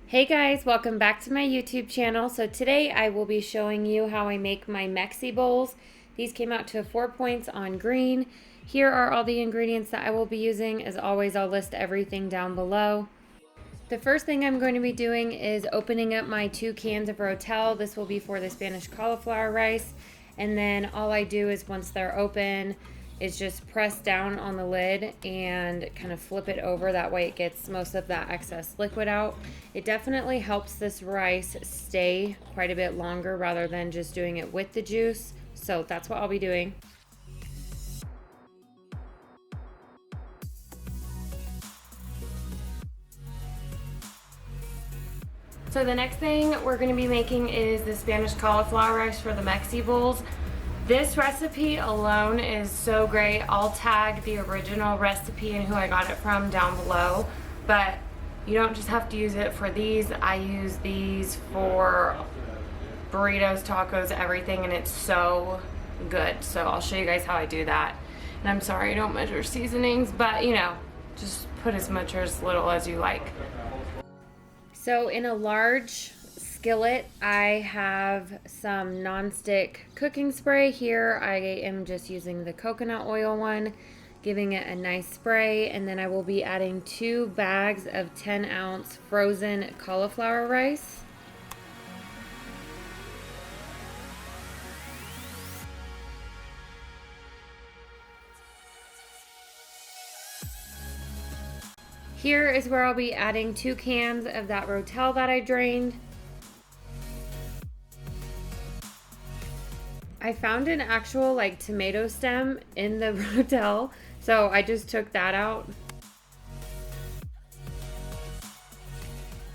Hey guys, welcome back to my YouTube channel. So today I will be showing you how I make my Mexi bowls. These came out to 4 points on green. Here are all the ingredients that I will be using. As always, I'll list everything down below. The first thing I'm going to be doing is opening up my 2 cans of Rotel. This will be for the Spanish cauliflower rice. And then all I do is once they're open, is just press down on the lid and kind of flip it over. That way it gets most of that excess liquid out. It definitely helps this rice stay quite a bit longer rather than just doing it with the juice. So that's what I'll be doing. So the next thing we're going to be making is the Spanish cauliflower rice for the Mexi bowls. This recipe alone is so great. I'll tag the original recipe and who I got it from down below, but you don't just have to use it for these. I use these for burritos, tacos, everything, and it's so good. So I'll show you guys how I do that. And I'm sorry I don't measure seasonings, but you know, just put as much or as little as you like. So in a large skillet, I have some nonstick cooking spray. Here I am just using the coconut oil one, giving it a nice spray, and then I will be adding 2 bags of 10-ounce frozen cauliflower rice. Here is where I'll be adding 2 cans of that Rotel that I drained. I found an actual like tomato stem in the Rotel, so I just took that out.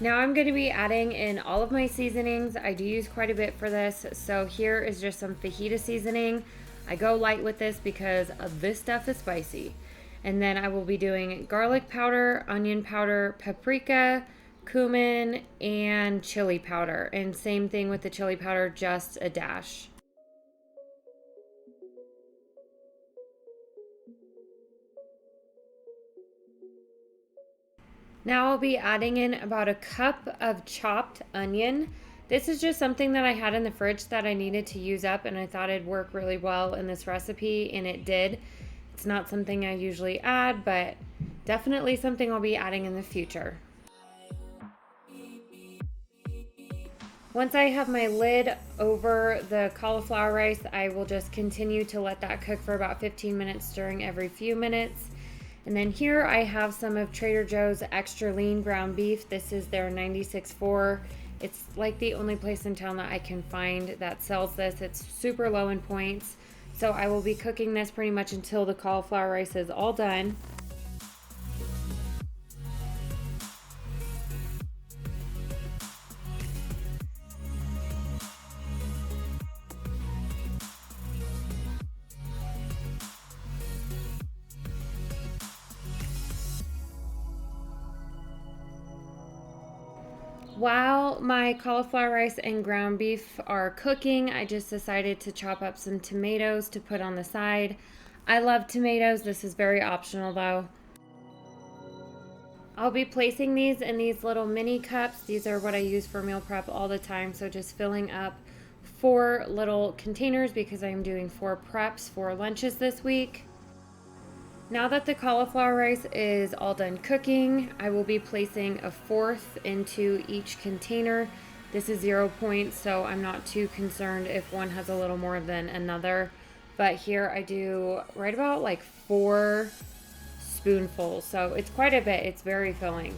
Now I'm going to be adding in all of my seasonings. I do use quite a bit for this, so here is just some fajita seasoning. I go light with this because this stuff is spicy. And then I will be doing garlic powder, onion powder, paprika, cumin, and chili powder. And same thing with the chili powder, just a dash. Now I'll be adding in about a cup of chopped onion. This is just something that I had in the fridge that I needed to use up, and I thought it'd work really well in this recipe, and it did. It's not something I usually add, but definitely something I'll be adding in the future. Once I have my lid over the cauliflower rice, I will just continue to let that cook for about 15 minutes, stirring every few minutes. And then here I have some of Trader Joe's extra lean ground beef. This is their 96.4. It's like the only place in town that I can find that sells this. It's super low in points. So I will be cooking this pretty much until the cauliflower rice is all done. While my cauliflower rice and ground beef are cooking, I just decided to chop up some tomatoes to put on the side. I love tomatoes. This is very optional though. I'll be placing these in these little mini cups. These are what I use for meal prep all the time. So just filling up 4 little containers because I'm doing 4 preps for lunches this week. Now that the cauliflower rice is all done cooking, I will be placing a 4th into each container. This is 0 points, so I'm not too concerned if one has a little more than another. But here I do right about like 4 spoonfuls, so it's quite a bit. It's very filling.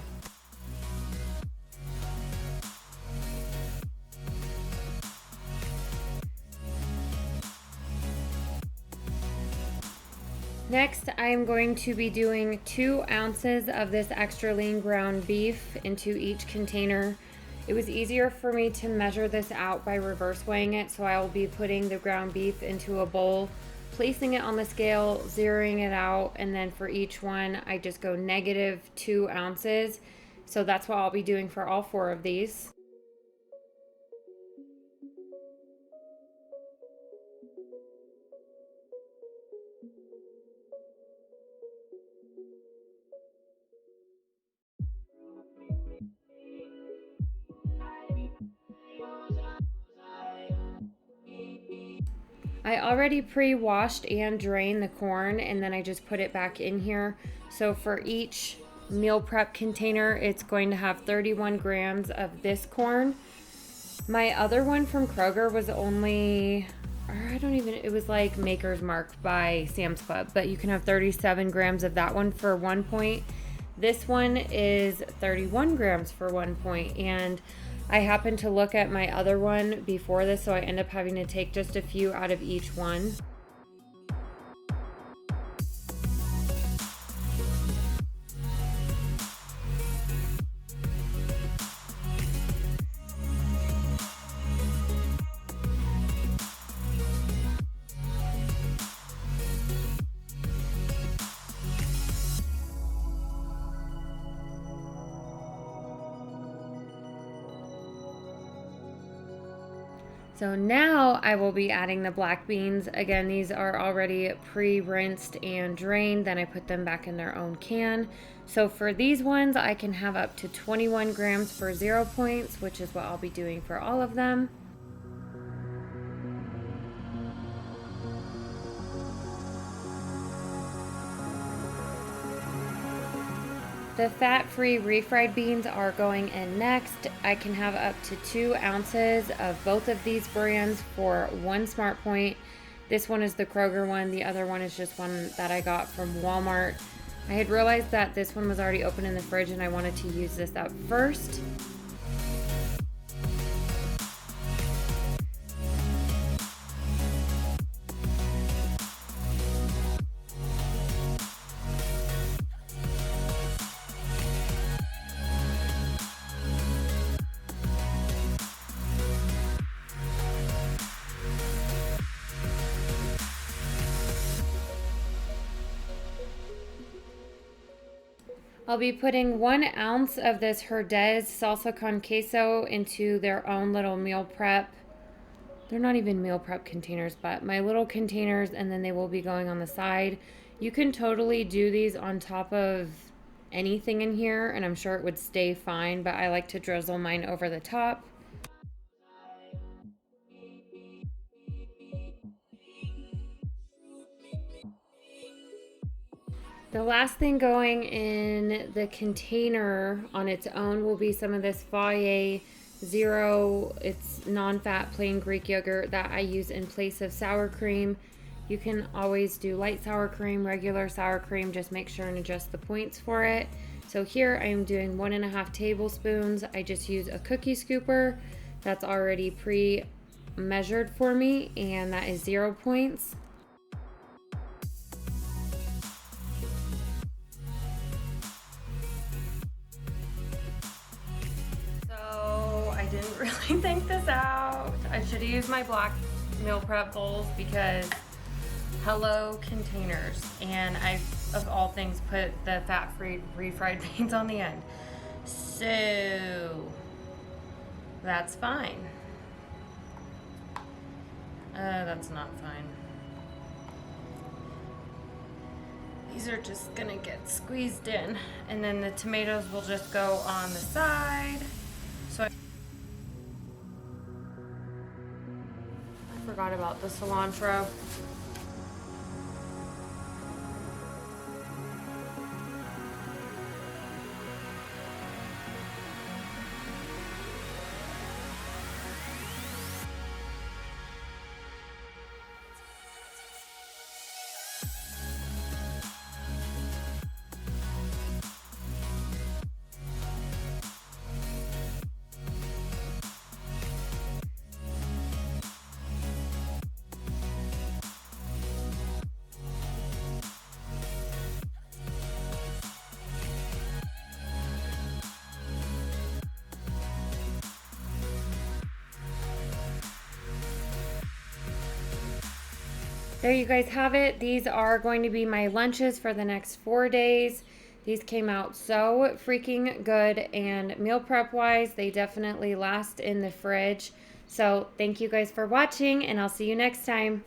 Next, I am going to be doing 2 ounces of this extra lean ground beef into each container. It was easier for me to measure this out by reverse weighing it, so I will be putting the ground beef into a bowl, placing it on the scale, zeroing it out, and then for each one, I just go -2 ounces. So that's what I'll be doing for all 4 of these. I already pre-washed and drained the corn, and then I just put it back in here. So for each meal prep container, it's going to have 31 grams of this corn. My other one from Kroger was only, it was like Maker's Mark by Sam's Club, but you can have 37 grams of that one for 1 point. This one is 31 grams for 1 point, and I happened to look at my other one before this, so I end up having to take just a few out of each one. So now I will be adding the black beans. Again, these are already pre-rinsed and drained. Then I put them back in their own can. So for these ones, I can have up to 21 grams for 0 points, which is what I'll be doing for all of them. The fat-free refried beans are going in next. I can have up to 2 ounces of both of these brands for 1 smart point. This one is the Kroger one. The other one is just one that I got from Walmart. I had realized that this one was already open in the fridge and I wanted to use this up first. I'll be putting 1 ounce of this Herdez salsa con queso into their own little meal prep. They're not even meal prep containers, but my little containers, and then they will be going on the side. You can totally do these on top of anything in here, and I'm sure it would stay fine, but I like to drizzle mine over the top. The last thing going in the container on its own will be some of this Fajita Zero. It's non-fat plain Greek yogurt that I use in place of sour cream. You can always do light sour cream, regular sour cream, just make sure and adjust the points for it. So here I am doing 1.5 tablespoons. I just use a cookie scooper that's already pre-measured for me, and that is 0 points. I didn't really think this out. I should have used my black meal prep bowls because hello containers, and I, of all things, put the fat-free refried beans on the end. So that's fine. That's not fine. These are just gonna get squeezed in, and then the tomatoes will just go on the side. So I forgot about the cilantro. There you guys have it. These are going to be my lunches for the next 4 days. These came out so freaking good, and meal prep wise, they definitely last in the fridge. So thank you guys for watching, and I'll see you next time.